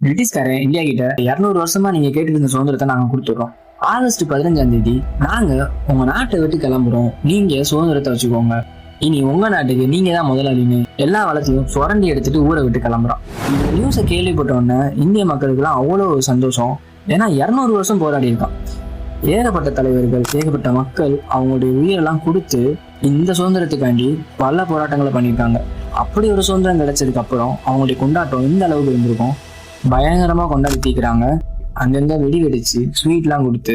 பிரிட்டிஷ்காரன் India கிட்ட 200 வருஷமா நீங்க கேட்டு இருந்த சுதந்திரத்தை நாங்க கொடுத்துறோம். ஆகஸ்ட் 15 நாங்க உங்க நாட்டை விட்டு கிளம்புறோம், நீங்க சுதந்திரத்தை வச்சுக்கோங்க, இனி உங்க நாட்டுக்கு நீங்க தான் முதலாளின்னு எல்லா வளத்தையும் சுரண்டி எடுத்துட்டு ஊரை விட்டு கிளம்புறோம். இந்த நியூஸை கேள்விப்பட்ட உடனே இந்திய மக்களுக்கு எல்லாம் அவ்வளோ சந்தோஷம். ஏன்னா 200 வருஷம் போராடி இருக்கான். ஏகப்பட்ட தலைவர்கள், ஏகப்பட்ட மக்கள் அவங்களுடைய உயிரெல்லாம் கொடுத்து இந்த சுதந்திரத்துக்காண்டி பல போராட்டங்களை பண்ணியிருக்காங்க. அப்படி ஒரு சுதந்திரம் கிடைச்சதுக்கு அப்புறம் அவங்களுடைய கொண்டாட்டம் இந்த அளவுக்கு இருந்திருக்கும். பயங்கரமா கொண்டாடி தீக்குறாங்க. அங்கங்க வெடி வெடிச்சு ஸ்வீட்லாம் கொடுத்து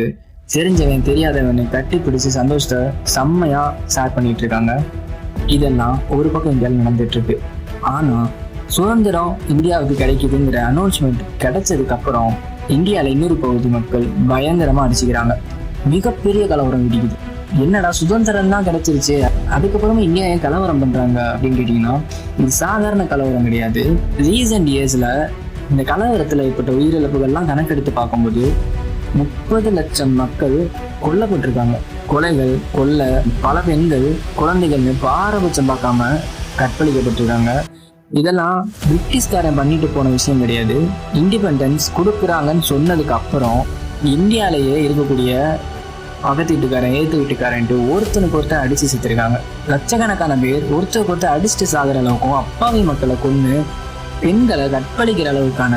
தெரிஞ்சவன் தெரியாதவனை கட்டி பிடிச்சு சந்தோஷத்தை செம்மையா ஷேர் பண்ணிட்டு இருக்காங்க. இதெல்லாம் ஒரு பக்கம் இந்தியாவில் நடந்துட்டு இருக்கு. ஆனா சுதந்திரம் இந்தியாவுக்கு கிடைக்குதுங்கிற அனௌன்ஸ்மெண்ட் கிடைச்சதுக்கு அப்புறம் இந்தியாவில் இன்னொரு பகுதி மக்கள் பயங்கரமா அடிச்சுக்கிறாங்க. மிகப்பெரிய கலவரம் வெடிக்குது. என்னடா சுதந்திரம் தான் கிடைச்சிருச்சு, அதுக்கப்புறமா இந்தியா ஏன் கலவரம் பண்றாங்க அப்படின்னு கேட்டீங்கன்னா, இது சாதாரண கலவரம் கிடையாது. ரீசன்ட் இயர்ஸ்ல இந்த கலவரத்துல ஏற்பட்ட உயிரிழப்புகள்லாம் கணக்கெடுத்து பார்க்கும்போது 30 லட்சம் மக்கள் கொல்லப்பட்டிருக்காங்க. கொலைகள், கொள்ளை, பல பெண்கள், குழந்தைகள்னு பாரபட்சம் பார்க்காம கற்பழிக்கப்பட்டிருக்காங்க. இதெல்லாம் பிரிட்டிஷ்காரன் பண்ணிட்டு போன விஷயம் கிடையாது. இண்டிபெண்டன்ஸ் கொடுக்குறாங்கன்னு சொன்னதுக்கு அப்புறம் இந்தியாலேயே இருக்கக்கூடிய பக்கத்து வீட்டுக்காரன், ஏத்து வீட்டுக்காரன்ட்டு ஒருத்தனுக்கு ஒருத்தர் அடிச்சு செத்துருக்காங்க. லட்சக்கணக்கான பேர் ஒருத்தருக்கு ஒருத்தர் அடிச்சுட்டு சாகுற அளவுக்கும் அப்பாவி மக்களை கொன்று பெண்களை கற்பழிக்கிற அளவுக்கான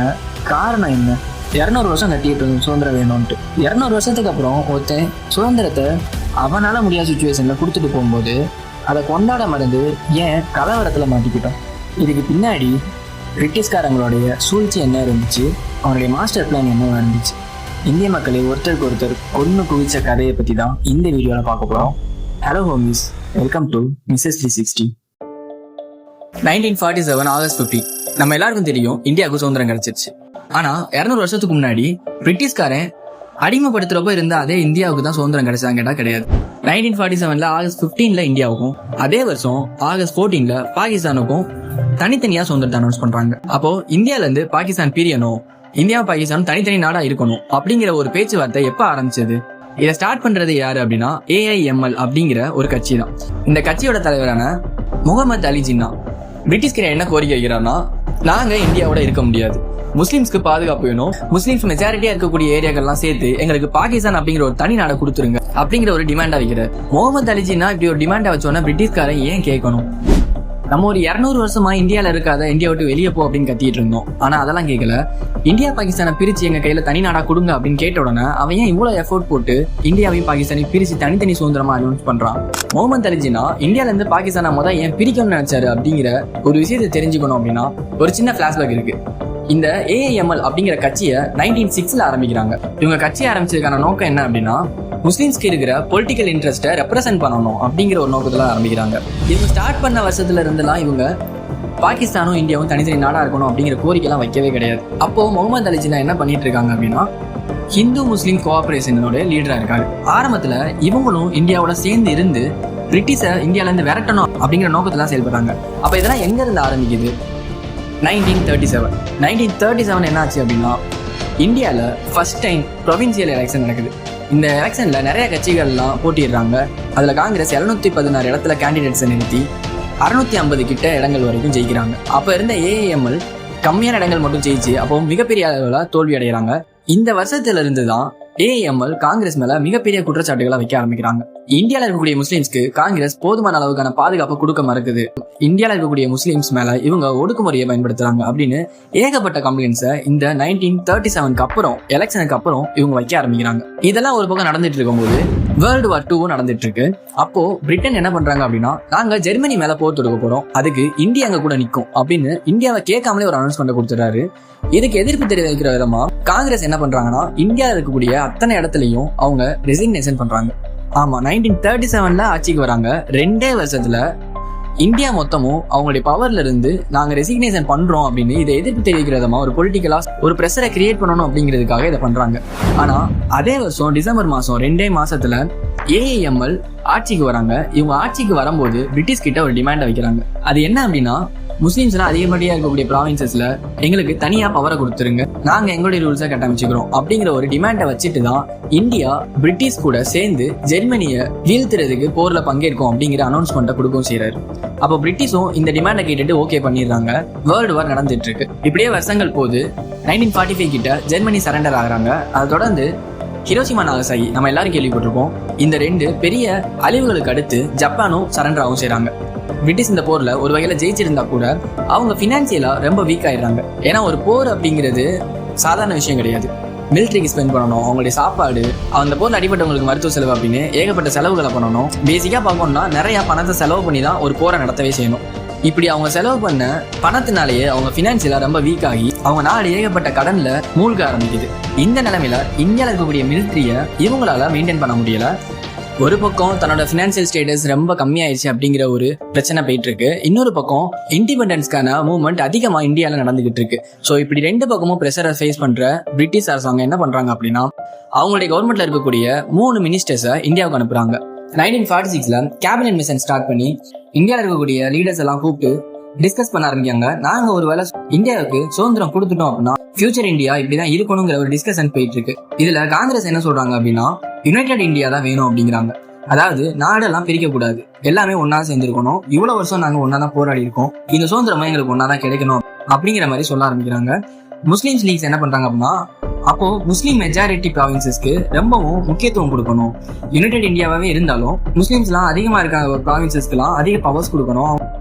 காரணம் என்ன? 200 வருஷம் கட்டிட்டு சுதந்திரம் வேணும்ட்டு 200 வருஷத்துக்கு அப்புறம் ஒருத்தன் சுதந்திரத்தை அவனால முடியாத சுச்சுவேஷன்ல கொடுத்துட்டு போகும்போது அதை கொண்டாட மறந்து ஏன் கலவரத்துல மாட்டிக்கிட்டோம்? இதுக்கு பின்னாடி பிரிட்டிஷ்காரங்களுடைய சூழ்ச்சி என்ன இருந்துச்சு, அவனுடைய மாஸ்டர் பிளான் என்ன இருந்துச்சு, இந்திய மக்களை ஒருத்தருக்கு ஒருத்தர் கொன்னு குவிச்ச கதையை பத்தி தான் இந்த வீடியோல பார்க்க போறோம். Hello homies, welcome to Mrs 360. 1947 August 15 நம்ம எல்லாருக்கும் தெரியும் இந்தியாவுக்கு சுதந்திரம் கிடைச்சிருச்சு. ஆனா 200 வருஷத்துக்கு முன்னாடி பிரிட்டிஷ்காரன் அடிமைப்படுத்துறப்ப இருந்த அதே இந்தியாவுக்கு தான் சுதந்திரம் கிடைச்சாங்க கேட்டா கிடையாது. 1947 ஆகஸ்ட் 15 இந்தியாவுக்கும், அதே வருஷம் ஆகஸ்ட் 14 பாகிஸ்தானுக்கும் தனித்தனியா சுதந்திரத்தை அனௌன்ஸ் பண்றாங்க. அப்போ இந்தியால இருந்து பாகிஸ்தான் பிரியணும், இந்தியா பாகிஸ்தான் தனித்தனி நாடா இருக்கணும் அப்படிங்கிற ஒரு பேச்சுவார்த்தை எப்ப ஆரம்பிச்சது? இதை ஸ்டார்ட் பண்றது யாரு அப்படின்னா AIML அப்படிங்கிற ஒரு கட்சி தான். இந்த கட்சியோட தலைவரான முகமது அலி ஜின்னா பிரிட்டிஷ்காரன் என்ன கோரிக்கை வைக்கிறார்னா, நாங்க இந்தியாவோட இருக்க முடியாது, முஸ்லிம்ஸ்க்கு பாதுகாப்பு வேணும், முஸ்லிம்ஸ் மெஜாரிட்டியா இருக்கக்கூடிய ஏரியாக்கள்லாம் சேர்த்து எங்களுக்கு பாகிஸ்தான் அப்படிங்கிற ஒரு தனி நாடை கொடுத்துருங்க அப்படிங்கிற ஒரு டிமாண்டா வைக்கிறார். முகமது அலி ஜின்னா இப்படி ஒரு டிமாண்டா வச்சோன்னா பிரிட்டிஷ்காரன் ஏன் கேட்கணும்? நம்ம ஒரு 200 வருஷமா இந்தியாவில இருக்காத, இந்தியா விட்டு வெளியே போ அப்படின்னு கத்திட்டு இருந்தோம். ஆனா அதெல்லாம் கேட்கல. இந்தியா பாகிஸ்தானை பிரிச்சு எங்க கையில தனி நாடா கொடுங்க அப்படின்னு கேட்ட உடனே அவன் ஏன் இவ்வளவு எஃபோர்ட் போட்டு இந்தியாவையும் பாகிஸ்தானையும் பிரிச்சு தனித்தனி சுதந்திரமா அனௌன்ஸ் பண்றான்? முகமது அலி ஜின்னா இந்தியால இருந்து பாகிஸ்தானை முதல் ஏன் பிரிக்கணும்னு நினைச்சாரு அப்படிங்கிற ஒரு விஷயத்தை தெரிஞ்சுக்கணும் அப்படின்னா ஒரு சின்ன பிளாஷ்பேக் இருக்கு. இந்த AIML அப்படிங்கிற கட்சியை 1906 ஆரம்பிக்கிறாங்க. இவங்க கட்சியை ஆரம்பிச்சதுக்கான நோக்கம் என்ன அப்படின்னா, முஸ்லிம்ஸ்க்கு இருக்கிற பொலிட்டிக்கல் இன்ட்ரெஸ்ட்டை ரெப்ரசென்ட் பண்ணணும் அப்படிங்கிற ஒரு நோக்கத்துல ஆரம்பிக்கிறாங்க. இவங்க ஸ்டார்ட் பண்ண வருஷத்துல இருந்தெல்லாம் இவங்க பாகிஸ்தானும் இந்தியாவும் தனித்தனி நாடா இருக்கணும் அப்படிங்கிற கோரிக்கைலாம் வைக்கவே கிடையாது. அப்போ முகமது அலி ஜின்னா என்ன பண்ணிட்டு இருக்காங்க அப்படின்னா, ஹிந்து முஸ்லீம் கோஆபரேஷனோட லீடரா இருக்காங்க. ஆரம்பத்துல இவங்களும் இந்தியாவோட சேர்ந்து இருந்து பிரிட்டிஷை இந்தியால இருந்து விரட்டணும் அப்படிங்கிற நோக்கத்துல செயல்படுறாங்க. அப்ப இதெல்லாம் எங்க இருந்து ஆரம்பிக்குது? 1937 என்ன ஆச்சு அப்படின்னா, இந்தியாவில் ஃபர்ஸ்ட் டைம் ப்ரொவின்சியல் எலெக்ஷன் நடக்குது. இந்த எலெக்ஷன்ல நிறைய கட்சிகள்லாம் போட்டிடுறாங்க. அதுல காங்கிரஸ் 716 இடத்துல கேண்டிடேட்ஸை நிறுத்தி 650 கிட்ட இடங்கள் வரைக்கும் ஜெயிக்கிறாங்க. அப்ப இருந்த AIML கம்மியான இடங்கள் மட்டும் ஜெயிச்சு அப்போ மிகப்பெரிய அளவில் தோல்வி அடைகிறாங்க. இந்த வருஷத்துல இருந்துதான் AIML காங்கிரஸ் மேல மிகப்பெரிய குற்றச்சாட்டுகளை வைக்க ஆரம்பிக்கிறாங்க. இந்தியாவில் இருக்கக்கூடிய முஸ்லிம்ஸ்க்கு காங்கிரஸ் போதுமான அளவுக்கான பாதுகாப்பு கொடுக்க மறுக்குது, இந்தியாவில் இருக்கக்கூடிய முஸ்லிம்ஸ் மேல இவங்க ஒடுக்குமுறையை பயன்படுத்துறாங்க அப்படின்னு ஏகப்பட்ட கம்ப்ளைண்ட்ஸை இந்த 1937 அப்புறம் எலெக்ஷனுக்கு அப்புறம் இவங்க வைக்க ஆரம்பிக்கிறாங்க. இதெல்லாம் ஒரு பக்கம் நடந்துட்டு இருக்கும்போது வேர்ல்டு வார் 2 நடந்துட்டு இருக்கு. அப்போ பிரிட்டன் என்ன பண்றாங்க அப்படின்னா, நாங்க ஜெர்மனி மேல போர் தொடுக்க போறோம், அதுக்கு இந்தியா அங்க கூட நிற்கும் அப்படின்னு இந்தியாவை கேட்காமலே ஒரு அனௌன்ஸ்மெண்ட் கொடுத்துறாரு. இதுக்கு எதிர்ப்பு தெரிவிக்கிற விதமா காங்கிரஸ் என்ன பண்றாங்கன்னா, இந்தியாவில் இருக்கக்கூடிய அத்தனை இடத்துலயும் அவங்க ரெசிக்னேஷன் பண்றாங்க. ஆமா, 1937 ஆட்சிக்கு வராங்க. 2 வருஷத்துல இந்தியா மொத்தமும் அவங்களுடைய பவர்ல இருந்து நாங்க ரெசிக்னேஷன் பண்றோம் அப்படின்னு இதை எதிர்ப்பு தெரிவிக்கிற விதமா ஒரு பொலிட்டிக்கலா ஒரு பிரஷரை கிரியேட் பண்ணணும் அப்படிங்கிறதுக்காக இதை பண்றாங்க. ஆனா அதே வருஷம் டிசம்பர் மாசம் 2 மாசத்துல AIML ஆட்சிக்கு வராங்க. இவங்க ஆட்சிக்கு வரும்போது பிரிட்டிஷ் கிட்ட ஒரு டிமாண்டை வைக்கிறாங்க. அது என்ன அப்படின்னா, முஸ்லீம்ஸ்லாம் அதிகப்படியா இருக்கக்கூடிய ப்ராவின்சஸ்ல எங்களுக்கு தனியா பவரை கொடுத்துருங்க, நாங்க எங்களுடைய ரூல்ஸை கட்டமைச்சுக்கிறோம் அப்படிங்கிற ஒரு டிமாண்டை வச்சுட்டு தான் இந்தியா பிரிட்டிஷ் கூட சேர்ந்து ஜெர்மனியை வீழ்த்துறதுக்கு போர்ல பங்கேற்கும் அப்படிங்கிற அனௌன்ஸ்மெண்ட்டை கொடுக்கவும் செய்யறாரு. அப்போ பிரிட்டிஷும் இந்த டிமாண்டை கேட்டுட்டு ஓகே பண்ணிடுறாங்க. வேர்ல்டு வார் நடந்துட்டு இருக்கு. இப்படியே வருஷங்கள் போது 1945 கிட்ட ஜெர்மனி சரண்டர் ஆகுறாங்க. அதை தொடர்ந்து ஹிரோஷிமா நாகசாகி நம்ம எல்லாரும் கேள்விப்பட்டிருப்போம். இந்த ரெண்டு பெரிய அழிவுகளுக்கு அடுத்து ஜப்பானும் சரண்டர் ஆகவும் செய்றாங்க. பிரிட்டிஷ் இந்த போர்ல ஒரு வகையில ஜெயிச்சிருந்தா கூட அவங்க பினான்சியலா ரொம்ப வீக் ஆயிடுறாங்க. ஏன்னா ஒரு போர் அப்படிங்கிறது சாதாரண விஷயம் கிடையாது. மிலிட்ரிக்கு ஸ்பெண்ட் பண்ணணும், அவங்களுடைய சாப்பாடு, அந்த போர்ல அடிபட்டவங்களுக்கு மருத்துவ செலவு அப்படின்னு ஏகப்பட்ட செலவுகளை பண்ணணும். பேசிக்கா பார்க்கணும்னா நிறைய பணத்தை செலவு பண்ணி தான் ஒரு போரை நடத்தவே செய்யணும். இப்படி அவங்க செலவு பண்ண பணத்தினாலேயே அவங்க பினான்சியலா ரொம்ப வீக் ஆகி அவங்க நாடு ஏகப்பட்ட கடன்ல மூழ்க ஆரம்பிக்குது. இந்த நிலைமையில இந்தியாவில் இருக்கக்கூடிய மிலிட்ரியை இவங்களால மெயின்டைன் பண்ண முடியல. ஒரு பக்கம் தன்னோட பினான்சியல் ஸ்டேட்டஸ் ரொம்ப கம்மியாயிடுச்சு அப்படிங்கிற ஒரு பிரச்சனை போயிட்டு இருக்கு. இன்னொரு பக்கம் இண்டிபெண்டன்ஸ்க்கான மூவ்மெண்ட் அதிகமா இந்தியாவில் நடந்துகிட்டு இருக்கு. ஸோ இப்படி ரெண்டு பக்கமும் ப்ரெஷரை ஃபேஸ் பண்ற பிரிட்டிஷ் அரசாங்கம் என்ன பண்றாங்க அப்படின்னா அவங்களுடைய கவர்மெண்ட்ல இருக்கக்கூடிய 3 மினிஸ்டர்ஸை இந்தியாவுக்கு அனுப்புறாங்க. 1946ல கேபினட் மிஷன் ஸ்டார்ட் பண்ணி இந்தியாவில் இருக்கக்கூடிய லீடர்ஸ் எல்லாம் கூப்பிட்டு டிஸ்கஸ் பண்ண ஆரம்பிக்காங்க. நாங்க ஒரு வேளை இந்தியாவுக்கு சுதந்திரம் கொடுத்துட்டோம் அப்படின்னா ஃபியூச்சர் இந்தியா இப்படிதான் இருக்கணுங்கிற ஒரு டிஸ்கஷன் போயிட்டு இருக்கு. இதுல காங்கிரஸ் என்ன சொல்றாங்க அப்படின்னா யுனைடெட் இந்தியா தான் வேணும் அப்படிங்கிறாங்க. அதாவது நாடெல்லாம் பிரிக்க கூடாது, எல்லாமே ஒன்னா சேர்ந்துருக்கணும், இவ்வளவு வருஷம் நாங்க ஒன்னா தான் போராடி இருக்கோம், இந்த சுதந்திரமா எங்களுக்கு ஒன்னா தான் கிடைக்கணும் அப்படிங்கிற மாதிரி சொல்ல ஆரம்பிக்கிறாங்க. முஸ்லீம்ஸ் லீக்ஸ் என்ன பண்றாங்க அப்படின்னா அப்போ முஸ்லீம் மெஜாரிட்டி ப்ராவின்சஸ்க்கு ரொம்பவும் முக்கியத்துவம் கொடுக்கணும். யுனைடெட் இந்தியாவே இருந்தாலும் முஸ்லீம்ஸ்லாம் அதிகமா இருக்க ப்ராவின்சஸ்க்குலாம் அதிக பவர்ஸ் கொடுக்கணும்,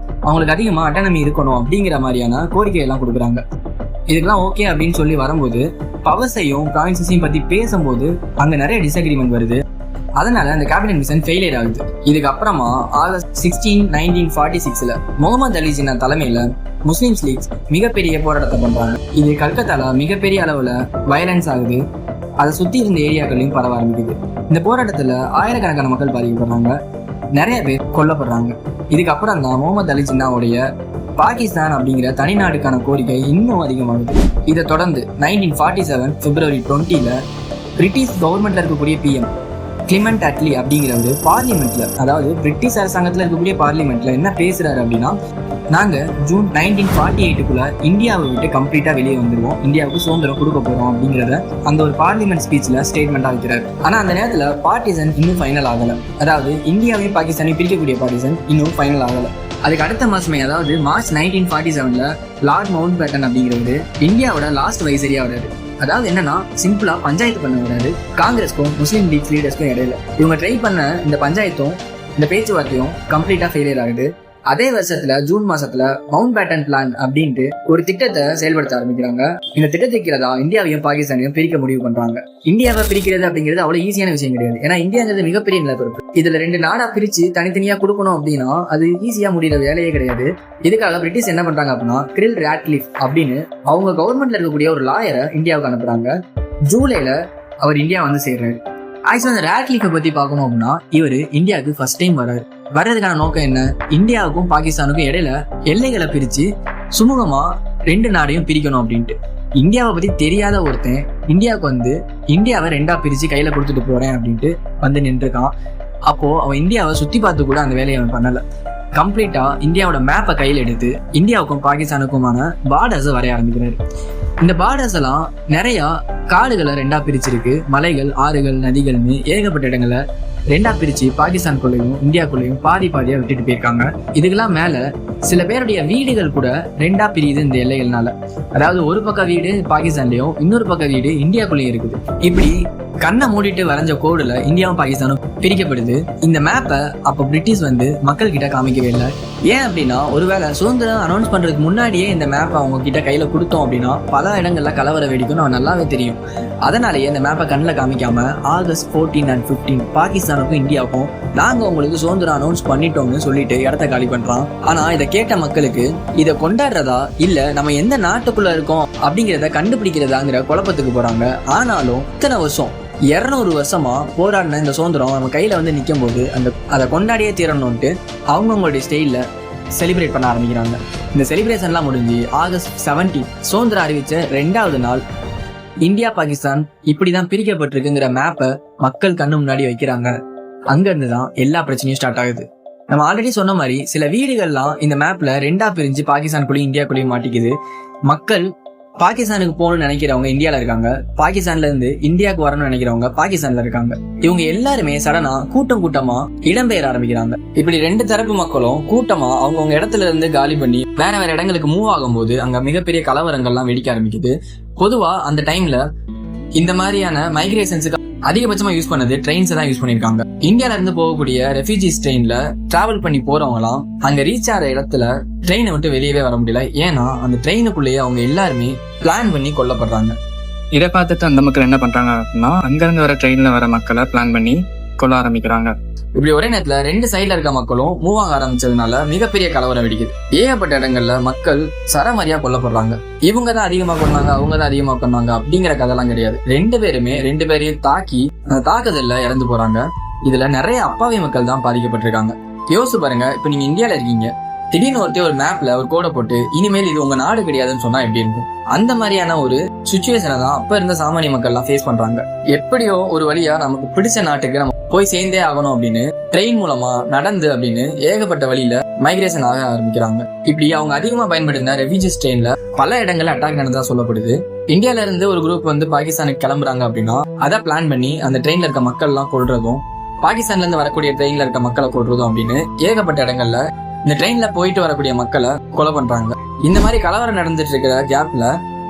அவங்களுக்கு அதிகமா அட்டானமி இருக்கணும் அப்படிங்கிற மாதிரியான கோரிக்கை எல்லாம் கொடுக்குறாங்க. இதுக்கெல்லாம் ஓகே அப்படின்னு சொல்லி வரும்போது பவர்ஸையும் ப்ராவின்சஸையும் பத்தி பேசும்போது அங்க நிறைய டிஸ்அக்ரிமெண்ட் வருது. அதனால அந்த கேபினட் மிஷன் ஃபெயிலியர் ஆகுது. இதுக்கப்புறமா ஆகஸ்ட் 16, 1946ல முகமது அலி ஜின்னா தலைமையில முஸ்லிம்ஸ் லீக்ஸ் மிகப்பெரிய போராட்டத்தை பண்றாங்க. இது கல்கத்தால மிகப்பெரிய அளவுல வயலன்ஸ் ஆகுது. அதை சுத்தி இருந்த ஏரியாக்களையும் பரவ ஆரம்பிக்குது. இந்த போராட்டத்துல ஆயிரக்கணக்கான மக்கள் பாதிக்கப்படுறாங்க, நிறைய பேர் கொல்லப்படுறாங்க. இதுக்கப்புறம் தான் முகமது அலி ஜின்னாவுடைய பாகிஸ்தான் அப்படிங்கிற தனிநாடுக்கான கோரிக்கை இன்னும் அதிகமாகுது. இதை தொடர்ந்து 1947 பிப்ரவரி 20ல பிரிட்டிஷ் கவர்மெண்ட்ல இருக்கக்கூடிய PM கிளிமெண்ட் அட்லி அப்படிங்கிறவரு பார்லிமெண்ட்ல, அதாவது பிரிட்டிஷ் அரசாங்கத்துல இருக்கக்கூடிய பார்லிமெண்ட்ல என்ன பேசுறாரு அப்படின்னா நாங்க ஜூன் 1948க்குள்ள இந்தியாவை விட்டு கம்ப்ளீட்டா வெளியே வந்துருவோம், இந்தியாவுக்கு சுதந்திரம் கொடுக்க போறோம் அப்படிங்கிறத அந்த ஒரு பார்லிமெண்ட் ஸ்பீச்ல ஸ்டேட்மெண்டா வைக்கிறாரு. ஆனா அந்த நேரத்துல பார்ட்டிசன் இன்னும் ஃபைனல் ஆகல. அதாவது இந்தியாவையும் பாகிஸ்தானையும் பிரிக்கக்கூடிய பார்ட்டிசன் இன்னும் ஃபைனல் ஆகல. அதுக்கு அடுத்த மாசமே, அதாவது மார்ச் 1947ல லார்ட் மவுண்ட் பேட்டன் அப்படிங்கிறவரு இந்தியாவோட லாஸ்ட் வைசரியா வர்றாரு. அதாவது என்னன்னா சிம்பிளா பஞ்சாயத்து பண்ண வராது காங்கிரஸ்க்கும் முஸ்லீம் லீக் லீடர்ஸ்க்கும் இடையில. இவங்க ட்ரை பண்ண இந்த பஞ்சாயத்தும் இந்த பேச்சுவார்த்தையும் கம்ப்ளீட்டா ஃபெயிலியர் ஆகுது. அதே வருஷத்துல ஜூன் மாசத்துல மவுண்ட் பேட்டன் பிளான் அப்படின்ட்டு ஒரு திட்டத்தை செயல்படுத்த ஆரம்பிக்கிறாங்க. இந்த திட்டத்திற்கிறதா இந்தியாவையும் பாகிஸ்தானையும் பிரிக்க முடிவு பண்றாங்க. இந்தியாவை பிரிக்கிறது அப்படிங்கிறது அவ்வளவு ஈஸியான விஷயம் கிடையாது. ஏன்னா இந்தியாங்கிறது மிகப்பெரிய நிலப்பரப்பு. இதுல 2 நாடா பிரிச்சு தனித்தனியா கொடுக்கணும் அப்படின்னா அது ஈஸியா முடிகிற வேலையே கிடையாது. இதுக்காக பிரிட்டிஷ் என்ன பண்றாங்க அப்படின்னா கிரில் ராட்க்ளிஃப் அப்படின்னு அவங்க கவர்மெண்ட்ல இருக்கக்கூடிய ஒரு லாயரை இந்தியாவுக்கு அனுப்புறாங்க. ஜூலைல அவர் இந்தியா வந்து சேர்றாரு. ஆக்சுவலா அந்த ராட்க்ளிஃபை பத்தி பார்க்கணும் அப்படின்னா இவர் இந்தியாவுக்கு ஃபர்ஸ்ட் டைம் வர்றதுக்கான நோக்கம் என்ன, இந்தியாவுக்கும் பாகிஸ்தானுக்கும் இடையில எல்லைகளை பிரிச்சு சுமூகமா 2 நாடையும் பிரிக்கணும் அப்படின்ட்டு. இந்தியாவை பத்தி தெரியாத ஒருத்தன் இந்தியாவுக்கு வந்து இந்தியாவை 2ஆ பிரிச்சு கையில கொடுத்துட்டு போறேன் அப்படின்ட்டு வந்து நின்றுருக்கான். அப்போ அவன் இந்தியாவை சுத்தி பார்த்து கூட அந்த வேலையை அவன் பண்ணல. கம்ப்ளீட்டா இந்தியாவோட மேப்பை கையில் எடுத்து இந்தியாவுக்கும் பாகிஸ்தானுக்குமான பார்டர்ஸை வரைய ஆரம்பிக்கிறாரு. இந்த பார்டர்ஸ் எல்லாம் நிறைய காடுகளை 2ஆ பிரிச்சிருக்கு. மலைகள், ஆறுகள், நதிகள்னு ஏகப்பட்ட இடங்களை 2ஆ பிரிச்சு பாகிஸ்தானுக்குள்ளேயும் இந்தியாவுக்குள்ளேயும் பாதியா விட்டுட்டு போயிருக்காங்க. இதுக்கெல்லாம் மேல சில பேருடைய வீடுகள் கூட 2ஆ பிரியுது இந்த எல்லைகள்னால. அதாவது ஒரு பக்கம் வீடு பாகிஸ்தான்லயும் இன்னொரு பக்கம் வீடு இந்தியாக்குள்ளேயும் இருக்குது. இப்படி கண்ணை மூடிட்டு வரைஞ்ச கோடுல இந்தியாவும் பாகிஸ்தானும் பிரிக்கப்படுது. இந்த மேப்பை அப்ப பிரிட்டிஷ் வந்து மக்கள் கிட்ட காமிக்கவே இல்லை. ஏன் அப்படின்னா ஒருவேளை சுதந்திரம் அனௌன்ஸ் பண்றதுக்கு முன்னாடியே இந்த மேப்பை அவங்க கிட்ட கையில கொடுத்தோம் அப்படின்னா பல இடங்கள்ல கலவர வெடிக்கும் நம்ம நல்லாவே தெரியும். அதனாலேயே இந்த மேப்பை கண்ணில் காமிக்காம ஆகஸ்ட் 14 and 15 பாகிஸ்தானுக்கும் இந்தியாவுக்கும் நாங்க உங்களுக்கு சுதந்திரம் அனௌன்ஸ் பண்ணிட்டோம்னு சொல்லிட்டு இடத்த காலி பண்றான். ஆனா இதை கேட்ட மக்களுக்கு இதை கொண்டாடுறதா இல்ல நம்ம எந்த நாட்டுக்குள்ள இருக்கோம் அப்படிங்கிறத கண்டுபிடிக்கிறதாங்கிற குழப்பத்துக்கு போறாங்க. ஆனாலும் இத்தனை வருஷம் 200 வருஷமா போராடின இந்த சுதந்திரம் நம்ம கையில வந்து நிற்கும் போது அதை கொண்டாடியே தீரணும்ட்டு அவங்கவுங்களுடைய ஸ்டைல்ல செலிப்ரேட் பண்ண ஆரம்பிக்கிறாங்க. இந்த செலிப்ரேஷன்லாம் முடிஞ்சு ஆகஸ்ட் 17 சுதந்திரம் அறிவிச்ச 2வது நாள் இந்தியா பாகிஸ்தான் இப்படிதான் பிரிக்கப்பட்டிருக்குங்கிற மேப்பை மக்கள் கண்ணு முன்னாடி வைக்கிறாங்க. அங்க இருந்துதான் எல்லா பிரச்சனையும் ஸ்டார்ட் ஆகுது. நம்ம ஆல்ரெடி சொன்ன மாதிரி சில வீடுகள்லாம் இந்த மேப்ல 2ஆ பிரிஞ்சு பாகிஸ்தானுக்குள்ளேயும் இந்தியாக்குள்ளேயும் மாட்டிக்குது. மக்கள் பாகிஸ்தானுக்கு போகணும்னு நினைக்கிறவங்க இந்தியால இருக்காங்க, பாகிஸ்தான்ல இருந்து இந்தியாவுக்கு வரணும்னு நினைக்கிறவங்க பாகிஸ்தான்ல இருக்காங்க. இவங்க எல்லாருமே சடனா கூட்டமா இடம்பெயர ஆரம்பிக்கிறாங்க. இப்படி 2 தரப்பு மக்களும் கூட்டமா அவங்கவுங்க இடத்துல இருந்து காலி பண்ணி வேற வேற இடங்களுக்கு மூவ் ஆகும்போது அங்க மிகப்பெரிய கலவரங்கள்லாம் வெடிக்க ஆரம்பிக்குது. பொதுவா அந்த டைம்ல இந்த மாதிரியான மைக்ரேஷன்ஸுக்கு அதிகபட்சமா யூஸ் பண்ணது ட்ரெயின்ஸ் தான் யூஸ் பண்ணிருக்காங்க. இந்தியால இருந்து போகக்கூடிய ரெஃப்யூஜிஸ் ட்ரெயின்ல டிராவல் பண்ணி போறவங்கலாம் அங்க ரீச் ஆகிற இடத்துல ட்ரெயினை விட்டு வெளியவே வர முடியல. ஏன்னா அந்த ட்ரெயினுக்குள்ளேயே அவங்க எல்லாருமே பிளான் பண்ணி கொல்லப்படுறாங்க. இதை பார்த்துட்டு அந்த மக்கள் என்ன பண்றாங்க அப்படின்னா, அங்கிருந்து வர ட்ரெயின்ல வர மக்களை பிளான் பண்ணி கொல்ல ஆரம்பிக்கிறாங்க. இப்படி ஒரே நேரத்துல 2 சைட்ல இருக்க மக்களும் மூவ் ஆக ஆரம்பிச்சதுனால மிகப்பெரிய கலவரம் வெடிக்குது. ஏகப்பட்ட இடங்கள்ல மக்கள் சரமாரியா கொல்லப்படுறாங்க. இவங்க தான் அதிகமா கொண்டாங்க, அவங்க தான் அதிகமா கொண்டாங்க அப்படிங்கிற கதைலாம் கிடையாது. 2 பேருமே 2 பேரையும் தாக்கி அந்த தாக்குதல்ல இறந்து போறாங்க. இதுல நிறைய அப்பாவி மக்கள் தான் பாதிக்கப்பட்டிருக்காங்க. யோசிச்சு பாருங்க, இப்ப நீங்க இந்தியால இருக்கீங்க, திடீர்னு ஒரு மேப்ல ஒரு கோடை போட்டு இனிமேல் இது உங்க நாடு கிடையாதுன்னு சொன்னா எப்படி இருக்கும்? அந்த மாதிரியான ஒரு சுச்சுவேஷனை தான் அப்ப இருந்த சாமானிய மக்கள் எல்லாம் ஃபேஸ் பண்றாங்க. எப்படியோ ஒரு வழியா நமக்கு பிடிச்ச நாட்டுக்கு நம்ம போய் சேர்ந்தே ஆகணும் அப்படின்னு ட்ரெயின் மூலமா நடந்து அப்படின்னு ஏகப்பட்ட வழியில மைக்ரேஷன் ஆக ஆரம்பிக்கிறாங்க. இப்படி அவங்க அதிகமா பயன்படுத்தின ரெஃப்யூஜிஸ் ட்ரெயின்ல பல இடங்கள்ல அட்டாக் நடந்ததா சொல்லப்படுது. இந்தியால இருந்து ஒரு குரூப் பாகிஸ்தானுக்கு கிளம்புறாங்க அப்படின்னா அதை பிளான் பண்ணி அந்த ட்ரெயின்ல இருக்க மக்கள் எல்லாம் கொள்றதும், பாகிஸ்தான்ல இருந்து வரக்கூடிய ட்ரெயின்ல இருக்க மக்களை கொள்றதும் அப்படின்னு ஏகப்பட்ட இடங்கள்ல இந்த ட்ரெயின்ல போயிட்டு வரக்கூடிய மக்களை கொலை பண்றாங்க. இந்த மாதிரி கலவரம் நடந்துட்டு இருக்கிற கேப்ல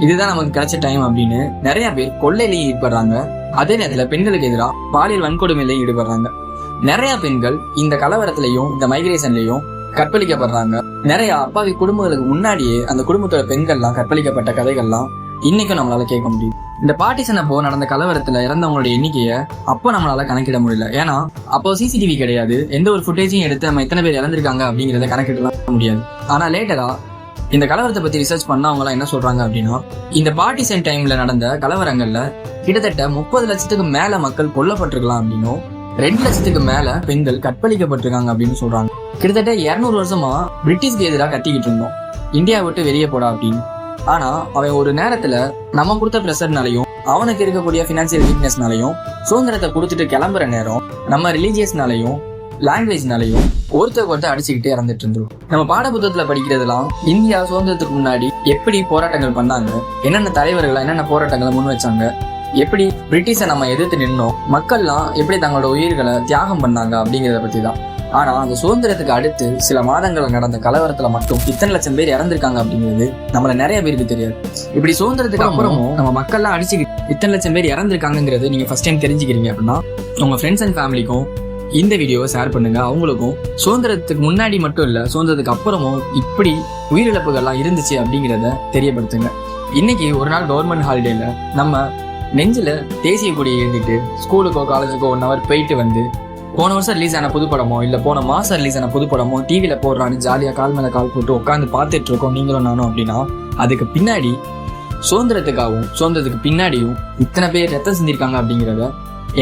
இதுதான் நமக்கு கிடைச்ச டைம் அப்படின்னு நிறைய பேர் கொள்ளையிலையும் ஈடுபடுறாங்க. அதே நேரத்துல பெண்களுக்கு எதிராக பாலியல் வன்கொடுமையிலையும் ஈடுபடுறாங்க. நிறைய பெண்கள் இந்த கலவரத்திலையும் இந்த மைக்ரேஷன்லயும் கற்பழிக்கப்படுறாங்க. நிறைய அப்பாவி குடும்பங்களுக்கு முன்னாடியே அந்த குடும்பத்தோட பெண்கள்லாம் கற்பழிக்கப்பட்ட கதைகள்லாம் இன்னைக்கும் நம்மளால கேட்க முடியும். இந்த பார்ட்டிஷன் அப்போ நடந்த கலவரத்துல இறந்தவங்களோட எண்ணிக்கையை அப்போ நம்மளால கணக்கிட முடியல. ஏன்னா அப்போ சிசிடிவி கிடையாது, எந்த ஒரு ஃபுட்டேஜையும் எடுத்து நம்ம எத்தனை பேர் இறந்திருக்காங்க அப்படிங்கிறத கணக்கிடலாம் முடியாது. ஆனா லேட்டரா இந்த கலவரத்தை பத்தி ரிசர்ச் பண்ணவங்க எல்லாம் என்ன சொல்றாங்க அப்படின்னா, இந்த பார்ட்டிஷன் டைம்ல நடந்த கலவரங்கள்ல கிட்டத்தட்ட 30 லட்சத்துக்கு மேல மக்கள் கொல்லப்பட்டிருக்கலாம் அப்படின்னும் 2 லட்சத்துக்கு மேல பெண்கள் கற்பழிக்கப்பட்டிருக்காங்க அப்படின்னு சொல்றாங்க. கிட்டத்தட்ட 200 வருஷமா பிரிட்டிஷ்க்கு எதிராக கத்திக்கிட்டு இருந்தோம், இந்தியா விட்டு வெளியே போடா அப்படின்னு. ஆனா அவன் ஒரு நேரத்துல நம்ம கொடுத்த பிரஷர்னாலையும் அவனுக்கு இருக்கக்கூடிய பினான்சியல் வீக்னஸ்னாலையும் சுதந்திரத்தை கொடுத்துட்டு கிளம்புற நேரம் நம்ம ரிலீஜியஸ்னாலையும் லாங்குவேஜ்னாலையும் ஒருத்தர் அடிச்சுக்கிட்டே இறந்துட்டு இருந்தோம். நம்ம பாடப்புத்தகத்துல படிக்கிறதுலாம் இந்தியா சுதந்திரத்துக்கு முன்னாடி எப்படி போராட்டங்கள் பண்ணாங்க, என்னென்ன தலைவர்கள் என்னென்ன போராட்டங்களை முன் வச்சாங்க, எப்படி பிரிட்டிஷை நம்ம எதிர்த்து நின்னோம், மக்கள்லாம் எப்படி தங்களோட உயிர்களை தியாகம் பண்ணாங்க அப்படிங்கிறத பத்தி தான். ஆனா அந்த சுதந்திரத்துக்கு அடுத்து சில மாதங்கள் நடந்த கலவரத்துல மட்டும் இத்தனை லட்சம் பேர் இறந்திருக்காங்க அப்படிங்கிறது நம்மள நிறைய பேருக்கு தெரியாது. இப்படி சுதந்திரத்துக்கு அப்புறமும் நம்ம மக்கள்லாம் அடிச்சுக்கிட்டு இத்தனை லட்சம் பேர் இறந்திருக்காங்கிறது நீங்க ஃபர்ஸ்ட் டைம் தெரிஞ்சுக்கிறீங்க அப்படின்னா உங்க ஃப்ரெண்ட்ஸ் அண்ட் ஃபேமிலிக்கும் இந்த வீடியோவை ஷேர் பண்ணுங்க. அவங்களுக்கும் சுதந்திரத்துக்கு முன்னாடி மட்டும் இல்ல, சுதந்திரத்துக்கு அப்புறமும் இப்படி உயிரிழப்புகள்லாம் இருந்துச்சு அப்படிங்கிறத தெரியப்படுத்துங்க. இன்னைக்கு ஒரு நாள் கவர்மெண்ட் ஹாலிடேல நம்ம நெஞ்சில தேசிய கொடியை எழுதிட்டு ஸ்கூலுக்கோ காலேஜுக்கோ 1 hour போயிட்டு வந்து போன வருஷம் ரிலீஸ் ஆன புதுப்படமோ இல்ல போன மாசம் ரிலீஸ் ஆன புதுப்படமோ டிவில போடுறான்னு ஜாலியா கால் மேல கால் போட்டு உட்காந்து பார்த்துட்டு இருக்கோம் நீங்களும் நானும் அப்படின்னா அதுக்கு பின்னாடி சுதந்திரத்துக்காகவும் சுதந்திரத்துக்கு பின்னாடியும் இத்தனை பேர் ரத்தம் செஞ்சிருக்காங்க அப்படிங்கிறத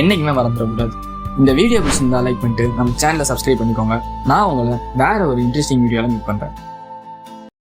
என்னைக்குமே மறந்துடக்கூடாது. இந்த வீடியோ பிடிச்சிருந்தா லைக் பண்ணிட்டு நம்ம சேனலை சப்ஸ்கிரைப் பண்ணிக்கோங்க. நான் உங்களை வேற ஒரு இன்ட்ரெஸ்டிங் வீடியோல மீட் பண்றேன்.